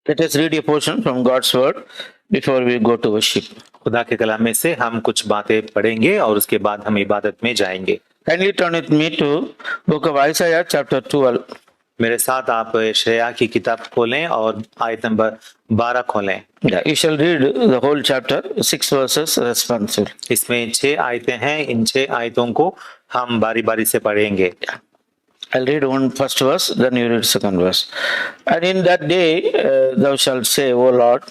Let us read a portion from God's word before we go to worship. खुदा के कलाम में से हम कुछ बातें पढ़ेंगे और उसके बाद हम इबादत में जाएंगे। Kindly turn with me to book of Isaiah chapter 12. मेरे साथ आप यशायाह की किताब खोलें और आयत नंबर 12 खोलें। Yeah, you shall read the whole chapter, 6 verses responsive. इसमें 6 आयतें हैं। इन 6 आयतों को हम बारी बारी से पढ़ेंगे। I'll read one first verse, then you read second verse. And in that day thou shalt say, O Lord,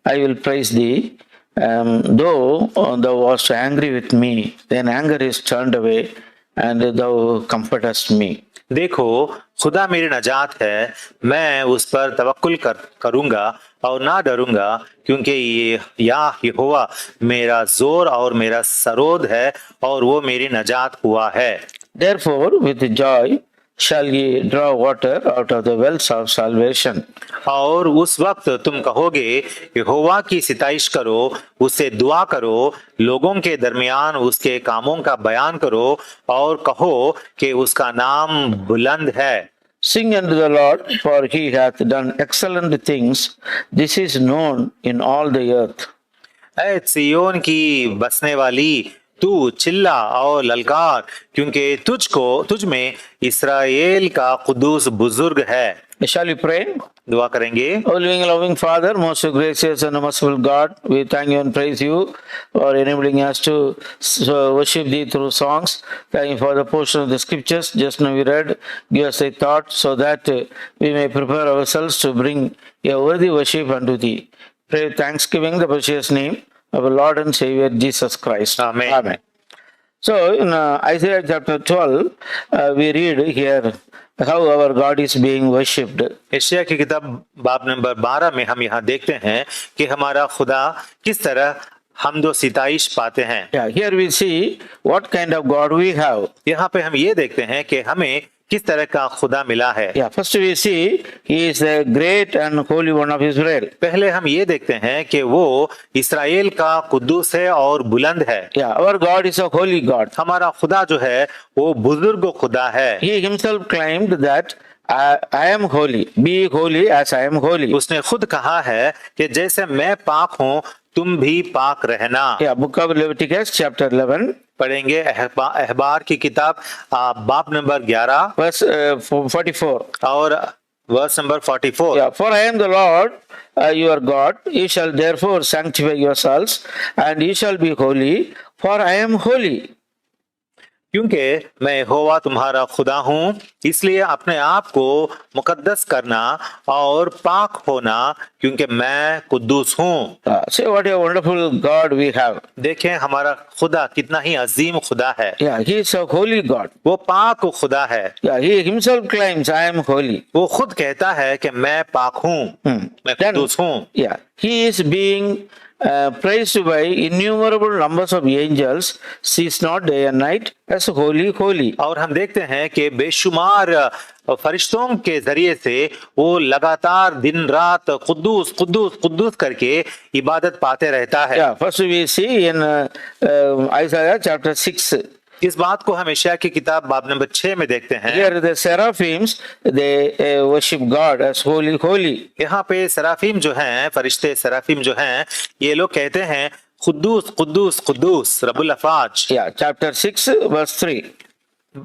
I will praise thee. Though thou wast angry with me, then anger is turned away, and thou comfortest me. देखो, खुदा मेरी नजात है, मैं उस पर तवक्कुल करूंगा और ना डरूंगा, क्योंकि ये यहोवा मेरा जोर और मेरा सरोद है और वो मेरी नजात हुआ है। Therefore, with joy shall ye draw water out of the wells of salvation. और उस वक्त तुम कहोगे, यहोवा की सिताइश करो, उससे दुआ करो, लोगों के दरमियान उसके कामों का बयान करो और कहो कि उसका नाम बुलंद है। Sing unto the Lord, for he hath done excellent things. This is known in all the earth. ऐ सियोन की बसने वाली, तू चिल्ला और ललकार, क्योंकि तुझ में इस्राएल का कुद्दूस बुजुर्ग है। Shall we pray? दुआ करेंगे। O living and loving Father, most gracious and merciful God, we thank you and praise you for enabling us to worship thee through songs. Thank you for the portion of the scriptures just now we read. Give us a thought so that we may prepare ourselves to bring a worthy worship unto thee. Pray with thanksgiving the precious name of our Lord and Savior Jesus Christ. Amen. Amen. So in Isaiah chapter 12, we read here how our God is being worshipped. यशायाह की किताब बाब number 12 में हम यहाँ देखते हैं कि हमारा खुदा किस तरह हमदो सिताइश पाते हैं। Yeah, here we see what kind of God we have. यहाँ पे हम ये देखते हैं कि हमें किस तरह का खुदा मिला है। Yeah, first we see he is the great and holy one of Israel. पहले हम ये देखते हैं कि वो इस्राएल का कुद्दूस है और बुलंद है। Yeah, our God is a holy God. हमारा खुदा जो है वो बुजुर्ग खुदा है। He himself claimed that I am holy. Be holy as I am holy. उसने खुद कहा है कि जैसे मैं पाक हूँ तुम भी पाक रहना। Yeah, book of Leviticus chapter 11. पढ़ेंगे अहबार की किताब बाब नंबर 11 verse 44 और verse number 44। Yeah, for I am the Lord your God. You shall therefore sanctify yourselves, and you shall be holy, for I am holy. क्योंकि मैं यहोवा तुम्हारा खुदा हूँ, इसलिए अपने आप को मुकद्दस करना और पाक होना, क्योंकि मैं कुद्दूस हूँ। See what a wonderful God we have. देखें हमारा खुदा कितना ही अजीम खुदा है। Yeah, he is a holy God. वो पाक खुदा है। Yeah, he himself claims I am holy. वो खुद कहता है कि मैं पाक हूँ, मैं कुद्दूस हूँ। Yeah, he is being praised by innumerable numbers of angels, cease not day and night, as holy, holy. और हम देखते हैं कि बेशुमार फरिश्तों के जरिए से वो लगातार दिन रात कुद्दूस कुद्दूस कुद्दूस करके इबादत पाते रहता है। Yeah, first we see in Isaiah chapter 6. इस बात को हम यशायाह की किताब बाब नंबर 6 में देखते हैं। Here the seraphims they worship God as holy, holy. यहाँ पे सराफीम जो हैं, फरिश्ते सराफीम जो हैं, ये लोग कहते हैं कुद्दूस कुद्दूस कुद्दूस रब्बुल अफाज। Yeah, chapter 6 verse 3.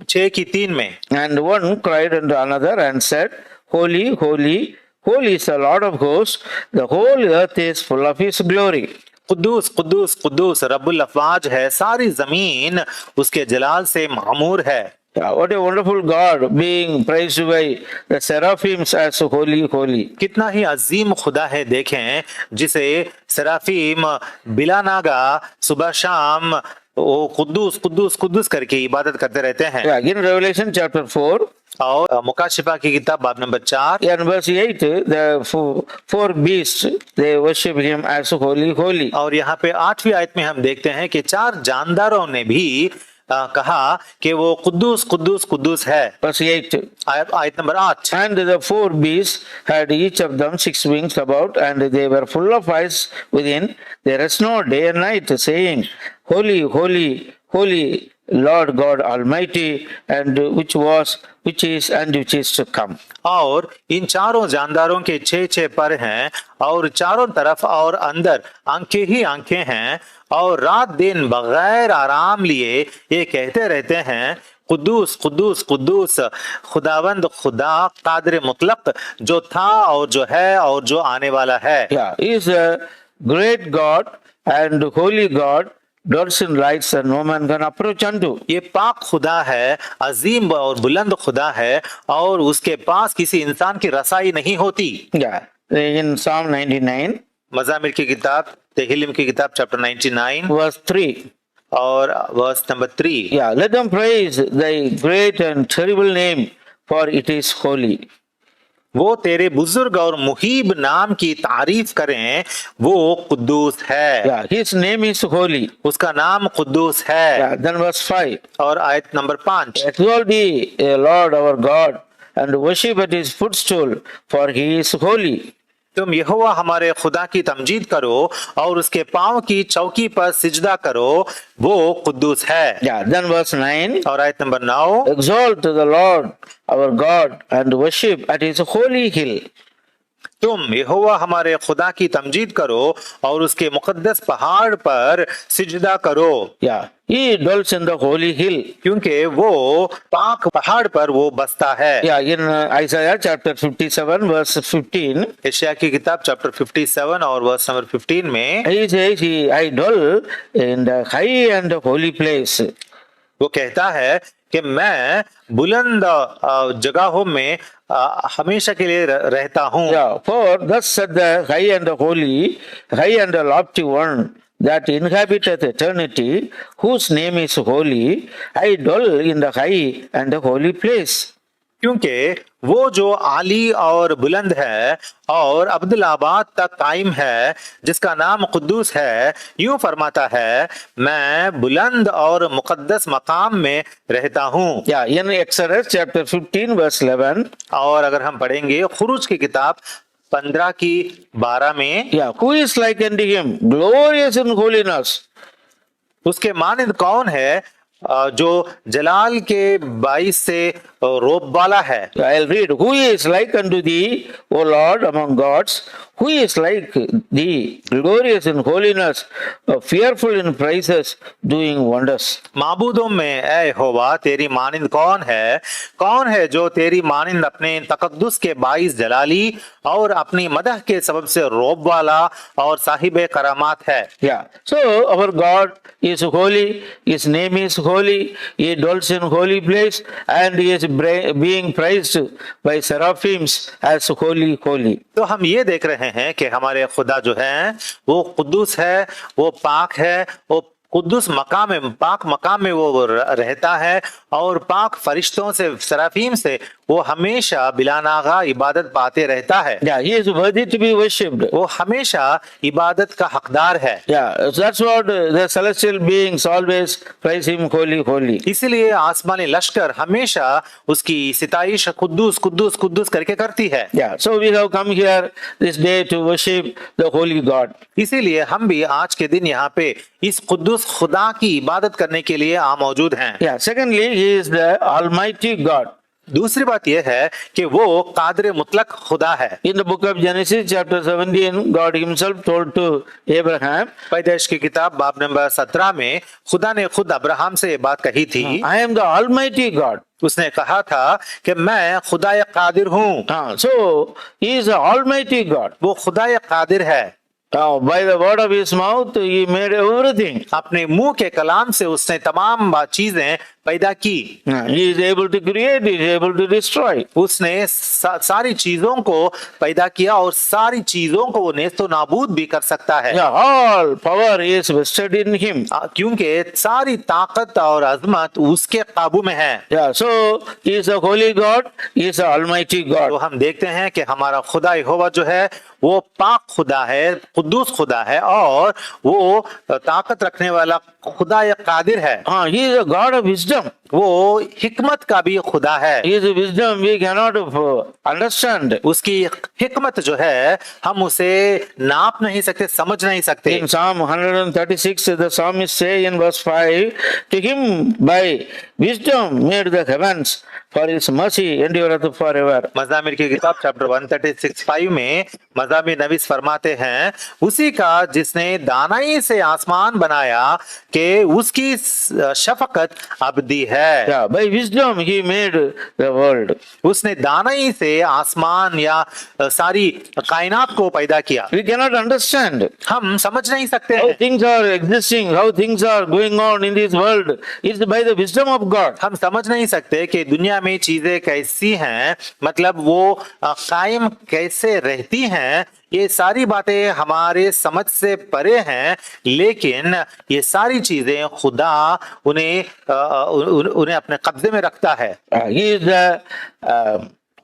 6 की 3 में। And one cried unto another and said, Holy, holy, holy is the Lord of hosts. The whole earth is full of his glory. Quddus Quddus Quddus रब्बुल अफवाज है, सारी जमीन उसके जलाल से मामूर है। Yeah, what a wonderful God being praised by the seraphims as holy, holy. कितना ही अजीम खुदा है। देखें जिसे सराफीम बिला नागा सुबह शाम वो कुद्दूस कुद्दूस कुद्दूस करके इबादत करते रहते हैं। Yeah, in Revelation chapter 4. और मुकाशिफा की किताब बाब number 4 in verse 8, the four beasts they worship him as holy, holy. और यहाँ पे 8वीं आयत में हम देखते हैं कि 4 जानदारों ने भी कहा कि वो कुद्दूस कुद्दूस कुद्दूस है। Verse 8. आयत number 8। And the four beasts had each of them 6 wings about, and they were full of eyes within. There is no day and night, saying, Holy, holy, holy Lord God Almighty, and which was, which is, and which is to come. और इन चारों जानदारों के 6 पर हैं और चारों तरफ और अंदर आंखें ही आंखें हैं और रात दिन बगैर आराम लिए ये कहते रहते हैं, कुद्दूस कुद्दूस कुद्दूस खुदावंद खुदा कादिर मुतलक, जो था और जो है और जो आने वाला है। Yeah, he is a great God and holy God, dwells in lights and no man can approach unto. ये पाक खुदा है, अजीम और बुलंद खुदा है और उसके पास किसी इंसान की रसाई नहीं होती। Yeah, in Psalm 99, मज़ामिर की किताब, तेहिलिम की किताब चैप्टर 99 verse 3. और verse number 3। Yeah, let them praise thy great and terrible name, for it is holy. वो तेरे बुजुर्ग और मुहीब नाम की तारीफ करें, वो कुद्दूस है। Yeah, his name is holy. उसका नाम कुद्दूस है। Yeah, then verse 5. और आयत number 5, Exalt thee, a Lord our God, and worship at his footstool, for he is holy. तुम यहोवा हमारे खुदा की तमजीद करो और उसके पांव की चौकी पर सिजदा करो, वो कुद्दूस है। Yeah, then verse 9. और आयत number 9, Exalt the Lord our God, and worship at his holy hill. तुम यहोवा हमारे खुदा की तमजीद करो और उसके मुकद्दस पहाड़ पर सिजदा करो, Yeah, he dwells in the holy hill. क्योंकि वो पाक पहाड़ पर वो बसता है। Yeah, in Isaiah chapter 57, verse 15, Asia की किताब चैप्टर 57 और वर्स नंबर 15 में he says, I dwell in the high and holy place. वो कहता है कि मैं बुलंद जगहों में हमेशा के लिए रहता हूँ। Yeah, for thus said the high and holy, high and lofty one that inhabiteth eternity, whose name is holy, I dwell in the high and holy place. क्योंकि वो जो आली और बुलंद है और अब्दुलाबाद तक कायम है, जिसका नाम कुद्दूस है, यूं फरमाता है, मैं बुलंद और मुकद्दस मकाम में रहता हूँ। Yeah, in Exodus chapter 15, verse 11, और अगर हम पढ़ेंगे खुरूज की किताब 15 की 12 में, yeah, who is like unto him, glorious in holiness. उसके मानिंद कौन है जो जलाल के 22 से रोब वाला है। I'll read. Who is like unto thee, O Lord, among gods? Who is like thee, glorious in holiness, fearful in praises, doing wonders? माबूदों में ऐ यहोवा तेरी मानिंद कौन है जो तेरी मानिंद अपने तकद्दुस के बाइस जलाली और अपनी मदह के सबब से रोब वाला और साहिब करामात है। Yeah. So our God is holy. His name is holy. He dwells in holy place, and he is being praised by seraphims as holy, holy. तो हम ये देख रहे हैं कि हमारे खुदा जो है वो कुद्दूस है, वो पाक है, वो कुद्दूस मकाम में, पाक मकाम में वो रहता है और पाक फरिश्तों से, सराफीम से वो हमेशा बिलानागा इबादत पाते रहता है। Yeah, he is worthy to be worshipped. वो हमेशा इबादत का हकदार है। Yeah, that's what the celestial beings always praise him, holy, holy. इसीलिए आसमानी लश्कर हमेशा उसकी सिताइश कुद्दूस कुद्दूस कुद्दूस करके करती है। Yeah, so we have come here this day to worship the holy God. इसीलिए हम भी आज के दिन यहाँ पे इस कुद्दूस खुदा की इबादत करने के लिए मौजूद हैं। Yeah, secondly, he is the Almighty God. दूसरी बात यह है कि वो कादिर मुतलक खुदा है। In the book of Genesis, chapter 17, God himself told to Abraham, पैदाइश की किताब बाब नंबर 17 में खुदा ने खुद अब्राहम से ये बात कही थी। I am the Almighty God. उसने कहा था कि मैं खुदा कादिर हूँ। So, he is the Almighty God. वो खुदा कादिर है। Now, by the word of his mouth, he made everything. अपने मुंह के कलाम से उसने तमाम चीजें पैदा की। He is able to create, he is able to destroy. उसने सारी चीजों को पैदा किया और सारी चीजों को वो नेस्तो नाबूद भी कर सकता है। Yeah, all power is vested in him. क्योंकि सारी ताकत और अजमत उसके काबू में है। Yeah, so he is a holy God, he is the Almighty God. तो हम देखते हैं कि हमारा खुदा यहोवा जो है वो पाक खुदा है, कुद्दूस खुदा है और वो ताकत रखने वाला खुदा या कादिर है। He is a God of wisdom. wisdom. वो हिकमत का भी खुदा है। His wisdom we cannot understand. उसकी हिकमत जो है हम उसे नाप नहीं सकते, समझ नहीं सकते। In Psalm 136, the psalmist say in verse 5, to him by wisdom made the heavens, for his mercy endureth forever. मज़ामिर की किताब चैप्टर 136:5 में मज़ामिर नवीस फरमाते हैं, उसी का जिसने दानाई से आसमान बनाया कि उसकी शफकत अबदी है। Yeah, by wisdom he made the world. उसने दानाई से आसमान या सारी कायनात को पैदा किया। We cannot understand हम समझ नहीं सकते how हैं। things are existing, how things are going on in this world. It's by the wisdom of God. हम समझ नहीं सकते कि दुनिया में चीजें कैसी हैं, मतलब वो कायम कैसे रहती हैं। ये सारी बातें हमारे समझ से परे हैं, लेकिन ये सारी चीजें खुदा उन्हें अपने कब्जे में रखता है। He is the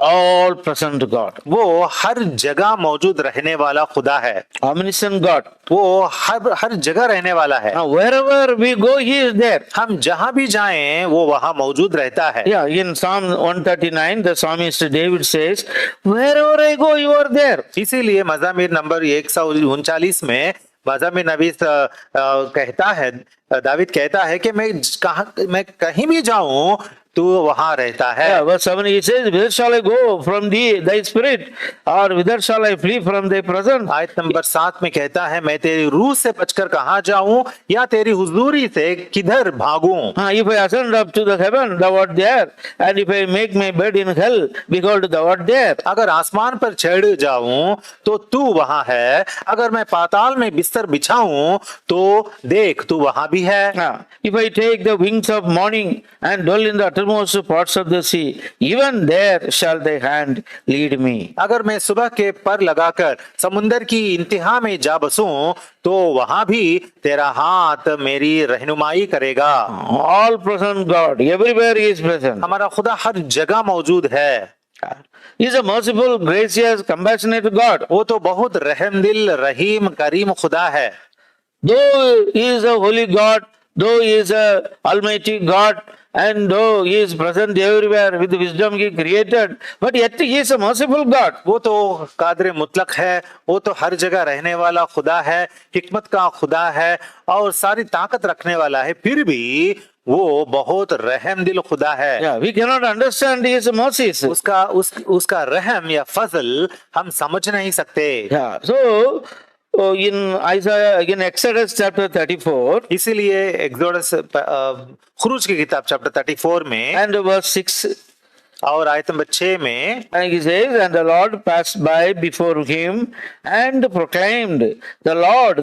all present God, वो हर जगह मौजूद रहने वाला खुदा है। omniscient God. वो हर जगह रहने वाला है। Now, wherever we go, He is there. हम जहां भी जाएं वो वहां मौजूद रहता है। Yeah, in Psalm 139, the psalmist David says, wherever I go, you are there. इसीलिए मज़ामिर नंबर 139 में मज़ामिर नबी कहता है, दाविद कहता है कि मैं कहीं भी जाऊं तू वहां रहता है। Yeah, verse 7 he says, whither shall I go from thee, thy spirit, or whither shall I flee from thy presence? आयत नंबर 7 में कहता है, मैं तेरी रूह से बचकर कहाँ जाऊं या तेरी हुजूरी से किधर भागूं। If I ascend up to the heaven, thou art there, and if I make my bed in hell, behold, thou art there. अगर आसमान पर चढ़ जाऊं तो तू वहां है, अगर मैं पाताल में बिस्तर बिछाऊं तो देख तू वहां भी है। If I take the wings of morning and dwell in the uttermost parts of the sea, even there shall thy hand lead me. अगर मैं सुबह के पर लगाकर समुंदर की इंतहा में जा बसूं तो वहां भी तेरा हाथ मेरी रहनुमाई करेगा। All present God, everywhere He is present. हमारा खुदा हर जगह मौजूद है। He is a merciful, gracious, compassionate God. वो तो बहुत रहमदिल, रहीम, करीम खुदा है। Though He is a holy God, though He is a almighty God, and though He is present everywhere with wisdom He created, but yet He is a merciful God. वो तो कादर मुतलक है, वो तो हर जगह रहने वाला खुदा है, हिकमत का खुदा है और सारी ताकत रखने वाला है, फिर भी वो बहुत रहमदिल खुदा है। Yeah, we cannot understand His mercies. उसका रहम या फजल हम समझ नहीं सकते। Yeah, so in Isaiah, again Exodus chapter 34 इसीलिए एक्सोडस खुरूज की किताब चैप्टर 34 में and verse 6, और आयत नंबर 6 में and he says, and the Lord passed by before him and proclaimed, the Lord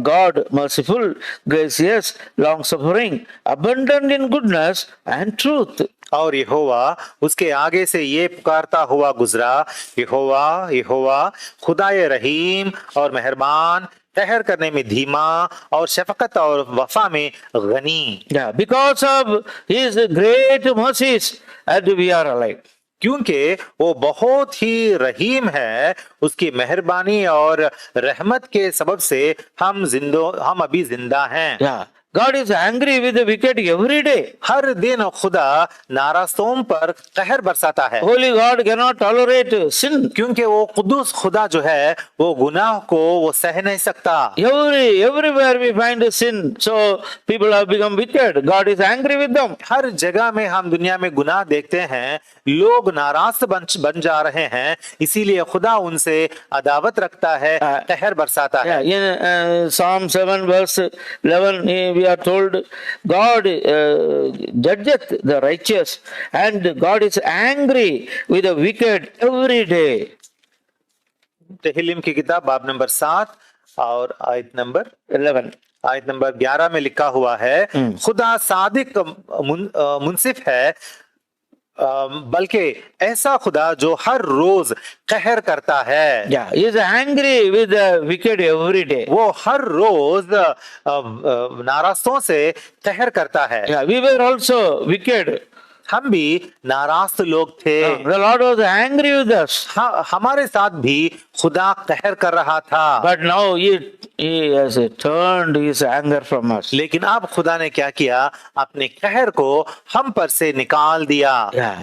God, merciful, gracious, long-suffering, abundant in goodness and truth. और यहोवा उसके आगे से ये पुकारता हुआ गुजरा, यहोवा यहोवा खुदाए रहीम और मेहरबान, कहर करने में धीमा और शफकत और वफा में Ghani. Yeah, because of His great mercies and we are alive. क्योंकि वो बहुत ही रहीम है, उसकी मेहरबानी और रहमत के सबब से हम अभी जिंदा हैं। Yeah. God is angry with the wicked every day. हर दिन खुदा नाराजों पर कहर बरसाता है। Holy God cannot tolerate sin. क्योंकि वो कुद्दूस खुदा जो है वो गुनाह को वो सह नहीं सकता। Everywhere we find sin, so people have become wicked. God is angry with them. हर जगह में हम दुनिया में गुनाह देखते हैं, लोग नाराज बन जा रहे हैं, इसीलिए खुदा उनसे अदावत रखता है, कहर बरसाता है। In Psalm 7 verse 11 we are told God judgeth the righteous and God is angry with the wicked every day. tehillim की किताब बाब नंबर 7 और आयत नंबर 11 में लिखा हुआ है, खुदा सादिक मुंसिफ है, बल्कि ऐसा खुदा जो हर रोज कहर करता है। Yeah, he is angry with the wicked every day. वो हर रोज नाराजों से कहर करता है। Yeah, we were also wicked हम भी नाराज लोग थे। The Lord was angry with us. हमारे साथ भी खुदा कहर कर रहा था। But now he has turned his anger from us. लेकिन अब खुदा ने क्या किया, अपने कहर को हम पर से निकाल दिया। Yeah.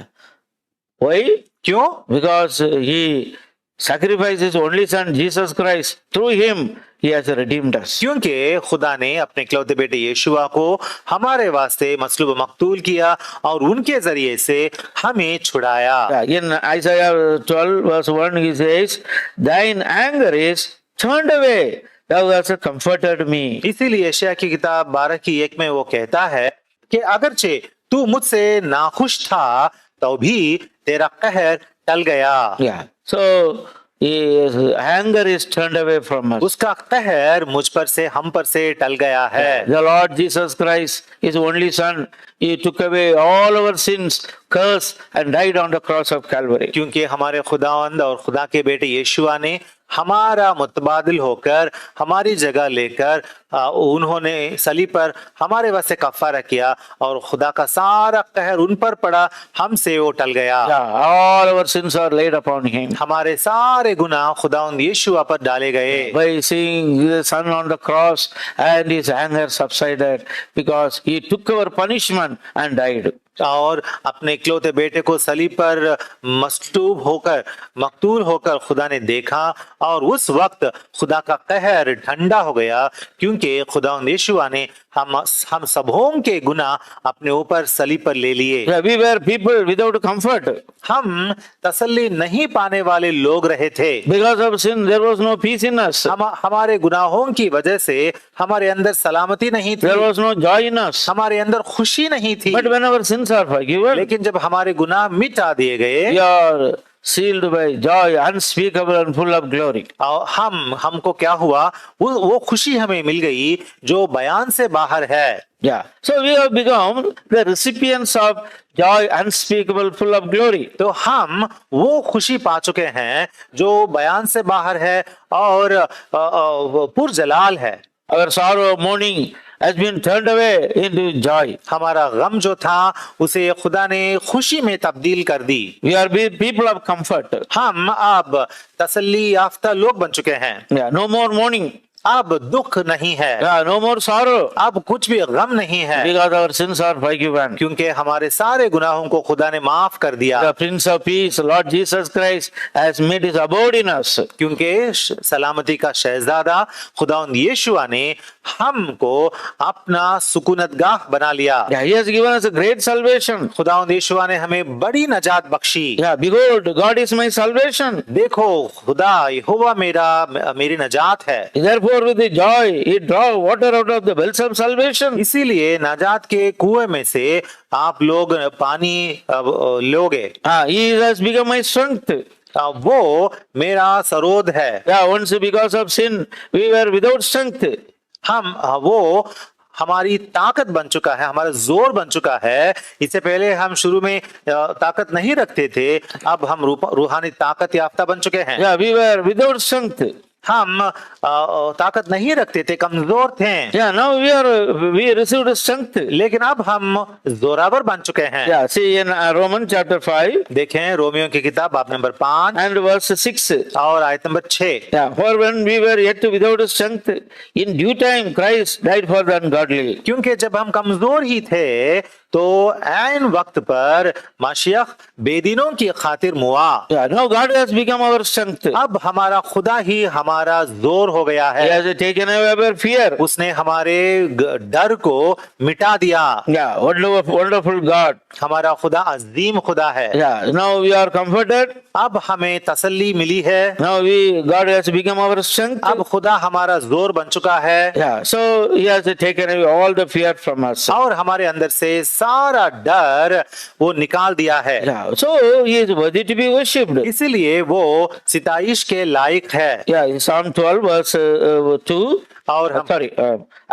Why? क्यों? Because he sacrificed his only son Jesus Christ. Through him he has redeemed us. क्योंकि खुदा ने अपने इकलौते बेटे यीशुआ को हमारे वास्ते मसलूब मकतूल किया और उनके जरिए से हमें छुड़ाया। Yeah, in Isaiah 12 verse 1 he says, Thine anger is turned away. Thou hast comforted me. इसीलिए यशायाह की किताब 12:1 में वो कहता है कि अगरचे तू मुझसे नाखुश था तो भी तेरा कहर टल गया। Yeah. So his anger is turned away from us. उसका कहर मुझ पर से, हम पर से टल गया है। The Lord Jesus Christ, his only son, he took away all our sins, curse and died on the cross of Calvary. क्योंकि हमारे खुदावंद और खुदा के बेटे यीशुआ ने हमारा मुतबादिल होकर हमारी जगह लेकर उन्होंने सलीब पर हमारे वास्ते कफारा किया और खुदा का सारा कहर उन पर पड़ा, हमसे वो टल गया। Yeah, all our sins are laid upon him. हमारे सारे गुनाह खुदावंद यीशुआ पर डाले गए। By seeing the son on the cross and his anger subsided because he took our punishment and died. और अपने इकलौते बेटे को सलीब पर मस्तूब होकर, मकतूल होकर खुदा ने देखा और उस वक्त खुदा का कहर ठंडा हो गया, क्योंकि खुदा यीशुआ ने हम सबों के गुनाह अपने ऊपर सलीब पर ले लिए। Yeah, we were people without comfort. हम तसल्ली नहीं पाने वाले लोग रहे थे। Because of sin, there was no peace in us. हमारे गुनाहों की वजह से हमारे अंदर सलामती नहीं थी, There was no joy in us. हमारे अंदर खुशी नहीं थी। But when our sins are forgiven, लेकिन जब हमारे गुनाह मिटा दिए गए, we are sealed by joy unspeakable and full of glory. और हमको क्या हुआ, वो खुशी हमें मिल गई जो बयान से बाहर है। Yeah. So we have become the recipients of joy unspeakable, full of glory. तो हम वो खुशी पा चुके हैं जो बयान से बाहर है और पुरजलाल है। Our sorrow, mourning has been turned away into joy. हमारा गम जो था उसे खुदा ने खुशी में तब्दील कर दी। We are people of comfort. हम अब तसल्ली याफ्ता लोग बन चुके हैं। Yeah. No more mourning. अब दुख नहीं है, Yeah. No more sorrow. अब कुछ भी गम नहीं है, Because our sins are forgiven. क्योंकि हमारे सारे गुनाहों को खुदा ने माफ कर दिया। The Prince of Peace, Lord Jesus Christ, has made his abode in us. क्योंकि सलामती का शहजादा खुदावंद यीशुआ ने हमको अपना सुकूनतगाह बना लिया। Yeah, he has given us a great salvation. खुदावंद यीशुआ ने हमें बड़ी नजात Bakshi. Yeah, behold, God is my salvation. देखो खुदा यहोवा मेरी नजात है। Therefore, with the joy, he draw water out of the wells of salvation. इसीलिए नजात के कुएं में से आप लोग पानी लोगे। He has become my strength. वो मेरा सरोद है। Yeah, once because of sin, we were without strength. वो हमारी ताकत बन चुका है, हमारा जोर बन चुका है। इससे पहले हम शुरू में ताकत नहीं रखते थे, अब हम रूहानी ताकत याफ्ता बन चुके हैं। Yeah, we were without strength. हम ताकत नहीं रखते थे, कमजोर थे। Yeah, now we received strength. लेकिन अब हम जोरावर बन चुके हैं। Yeah, see in Romans chapter 5 देखें रोमियो की किताब बाब नंबर 5 and verse 6. और आयत number 6। Yeah, for when we were yet without strength, in due time Christ died for the ungodly. क्योंकि जब हम कमजोर ही थे तो ऐन वक्त पर मसीह बेदीनों की खातिर मुआ। Yeah, now God has become our strength. अब हमारा खुदा ही हमारा जोर हो गया He है। has taken away our fear. उसने हमारे डर को मिटा दिया। Yeah, wonderful God. हमारा खुदा अजीम खुदा है। Yeah, now we are comforted. अब हमें तसल्ली मिली है। Now God has become our strength. अब खुदा हमारा जोर बन चुका है। Yeah, so he has taken away all the fear from us. और हमारे अंदर से सारा डर वो निकाल दिया है। Yeah, so he is worthy to be worshipped. इसीलिए वो सिताइश के लायक है। Yeah, in Psalm 12 verse 2. और हम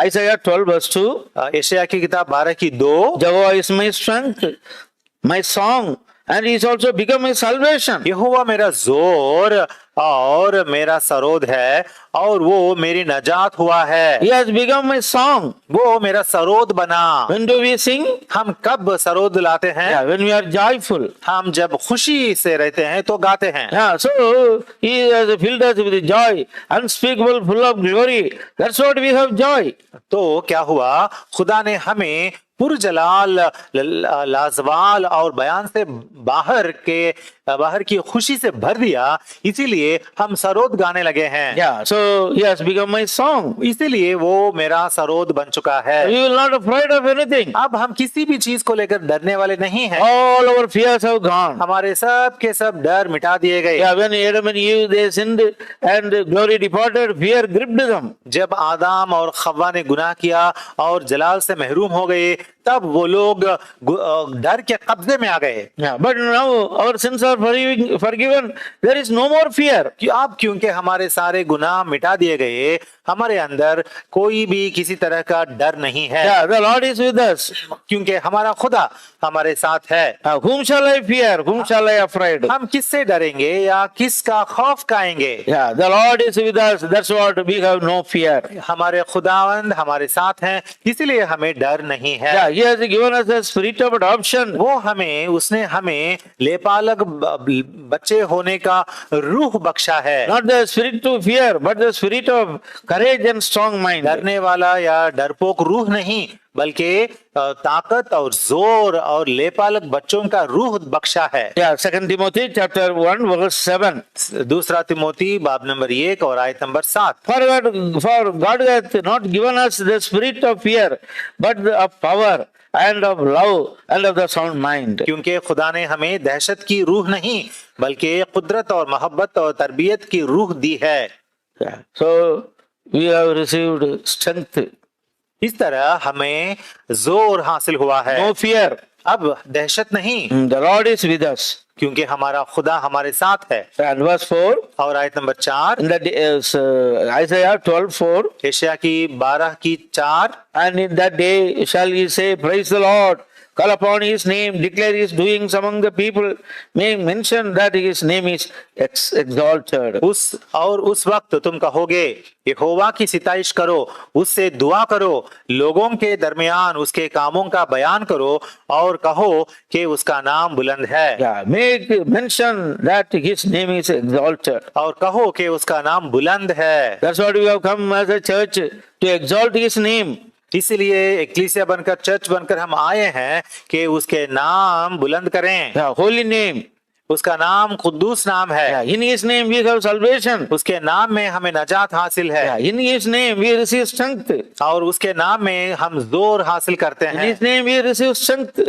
Isaiah 12 verse 2. यशायाह की किताब 12:2 Jehovah is my strength, my song, and he is also become my salvation. यहोवा मेरा जोर और मेरा सरोद है और वो मेरी नजात हुआ है। He has become my song. वो मेरा सरोद बना। When do we sing? हम कब सरोद लाते हैं? Yeah, when we are joyful. हम जब खुशी से रहते हैं तो गाते हैं। Yeah, so He has filled us with joy, unspeakable, full of glory. That's what we have joy. तो क्या हुआ, खुदा ने हमें पुरजलाल, लाजवाल और बयान से बाहर की खुशी से भर दिया, इसीलिए हम सरोद गाने लगे हैं। Yeah, so He has become my song. इसीलिए वो मेरा सरोद बन चुका है। We will not afraid of anything. अब हम किसी भी चीज को लेकर डरने वाले नहीं हैं। All our fears have gone. हमारे सब के सब डर मिटा दिए गए। Yeah, when Adam and Eve they sinned and glory departed, fear gripped them. जब आदम और खव्वा ने गुनाह किया और जलाल से महरूम हो गए, तब वो लोग डर के कब्जे में आ गए। Yeah, but now our sins are forgiven. There is no more fear. कि अब क्योंकि हमारे सारे गुनाह मिटा दिए गए, हमारे अंदर कोई भी किसी तरह का डर नहीं है। Yeah, the Lord is with us. क्योंकि हमारा खुदा हमारे साथ है। Whom shall I fear? Whom shall I afraid? हम किससे डरेंगे या किसका खौफ खाएंगे? Yeah, the Lord is with us. That's what we have no fear. हमारे खुदावंद हमारे साथ हैं, इसीलिए हमें डर नहीं है। Yeah, He has given us the spirit of adoption. उसने हमें लेपालक बच्चे होने का रूह बख्शा है। Not the spirit to fear, but the spirit of courage and strong mind. डरने वाला या डरपोक रूह नहीं, बल्कि ताकत और जोर और लेपालक बच्चों का रूह बख्शा है। Yeah, 2 Timothy chapter 1 verse 7. दूसरा तिमोथी बाब नंबर 1 और आयत number 7। For God hath not given us the spirit of fear, but of power and of love and of the sound mind. क्योंकि खुदा ने हमें दहशत की रूह नहीं, बल्कि कुदरत और मोहब्बत और तरबियत की रूह दी है। Yeah. So we have received strength. इस तरह हमें जोर हासिल हुआ है। No fear. अब दहशत नहीं, The Lord is with us. क्योंकि हमारा खुदा हमारे साथ है। And verse 4. और आयत number 4, In that Isaiah 12:4. Asia की 12 की 4। And in that day shall ye say, Praise the Lord. Call upon His name, declare His doings among the people, make mention that His name is exalted. उस वक्त तुम कहोगे, यहोवा की सिताइश करो, उससे दुआ करो, लोगों के दरमियान उसके कामों का बयान करो और कहो कि उसका नाम बुलंद है। Yeah, make mention that His name is exalted. और कहो कि उसका नाम बुलंद है। That's what we have come as a church to exalt His name. इसलिए एक्लीसिया बनकर, चर्च बनकर हम आए हैं कि उसके नाम बुलंद करें। The holy name. उसका नाम कुद्दूस नाम है। Yeah, in His name we have salvation. उसके नाम में हमें नजात हासिल है। Yeah, in His name we receive strength. और उसके नाम में हम जोर हासिल करते In हैं। His name we receive strength.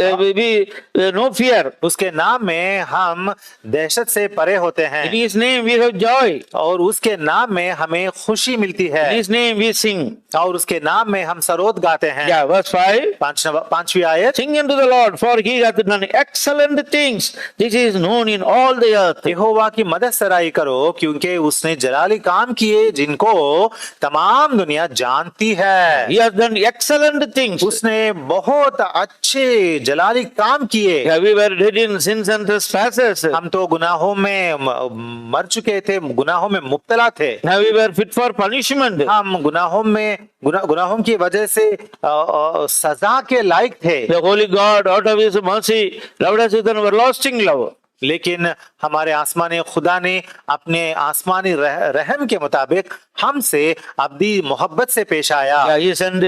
No fear. उसके नाम में हम दहशत से परे होते हैं। In His name we have joy. और उसके नाम में हमें खुशी मिलती है। In His name we sing. और उसके नाम में हम सरोद गाते हैं। Yeah, verse 5. पांचवी आयत, Sing unto the Lord, for He hath done excellent things. This is known in all the earth. यहोवा की मदद सराई करो, क्योंकि उसने जलाली काम किए जिनको तमाम दुनिया जानती है। He has done excellent things. उसने बहुत अच्छे जलाली काम किए। Yeah, we were dead in sins and trespasses. हम तो गुनाहों में मर चुके थे, गुनाहों में मुब्तला थे। Now we were fit for punishment. हम गुनाहों की वजह से सजा के लायक थे। The holy God, out of His mercy, loved us with an everlasting love. लेकिन हमारे आसमानी खुदा ने अपने आसमानी रहम के मुताबिक हमसे अब्दी मोहब्बत से पेश आया। Yeah, He sent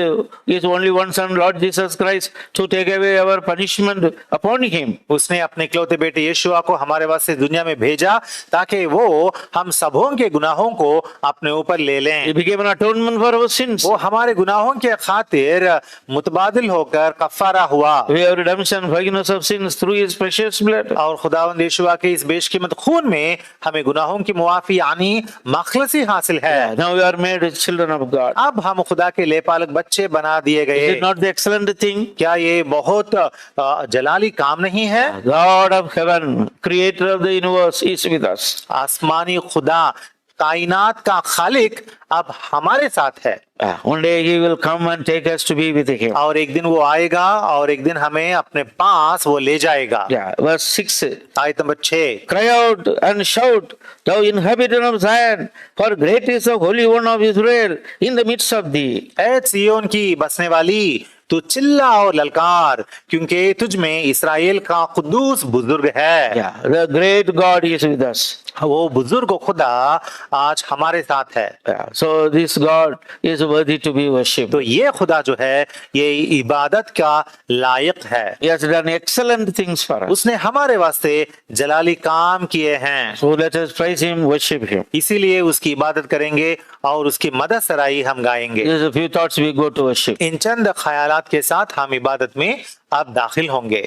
His only one Son, Lord Jesus Christ, to take away our punishment upon Him. उसने अपने इकलौते बेटे यीशुआ को हमारे वास्ते दुनिया में भेजा ताकि वो हम सबों के गुनाहों को अपने ऊपर ले लें। He became an atonement for our sins. वो हमारे गुनाहों के खातिर मुतबादिल होकर कफारा हुआ। We have redemption, forgiveness of sins through His precious blood. और खुदावंद यीशुआ के इस बेशकीमत खून में हमें गुनाहों की मुआफी यानी मखलसी हासिल है। Now we are made children of God. अब हम खुदा के लेपालक बच्चे बना दिए गए। Is it not the excellent thing? क्या ये बहुत जलाली काम नहीं है? God of heaven, creator of the universe, is with us. आसमानी खुदा, कायनात का खालिक अब हमारे साथ है। One day he will come and take us to be with him. और एक दिन वो आएगा और एक दिन हमें अपने पास वो ले जाएगा। Yeah, verse 6. आयत number 6, Cry out and shout, thou inhabitant of Zion, for great is the Holy One of Israel in the midst of thee. ऐ सिय्योन की बसने वाली, तू चिल्ला और ललकार, क्योंकि तुझ में इस्राएल का कुद्दूस बुजुर्ग है। Yeah, the great God is with us. वो बुजुर्ग खुदा आज हमारे साथ है। Yeah, so this God is worthy to be worshipped. तो ये खुदा जो है ये इबादत का लायक है। He has done excellent things for us. उसने हमारे वास्ते जलाली काम किए हैं। So let us praise him, worship him. इसीलिए उसकी इबादत करेंगे और उसकी मदद सराई हम गाएंगे। These are a few thoughts we go to worship. इन चंद ख्यालात के साथ हम इबादत में अब दाखिल होंगे।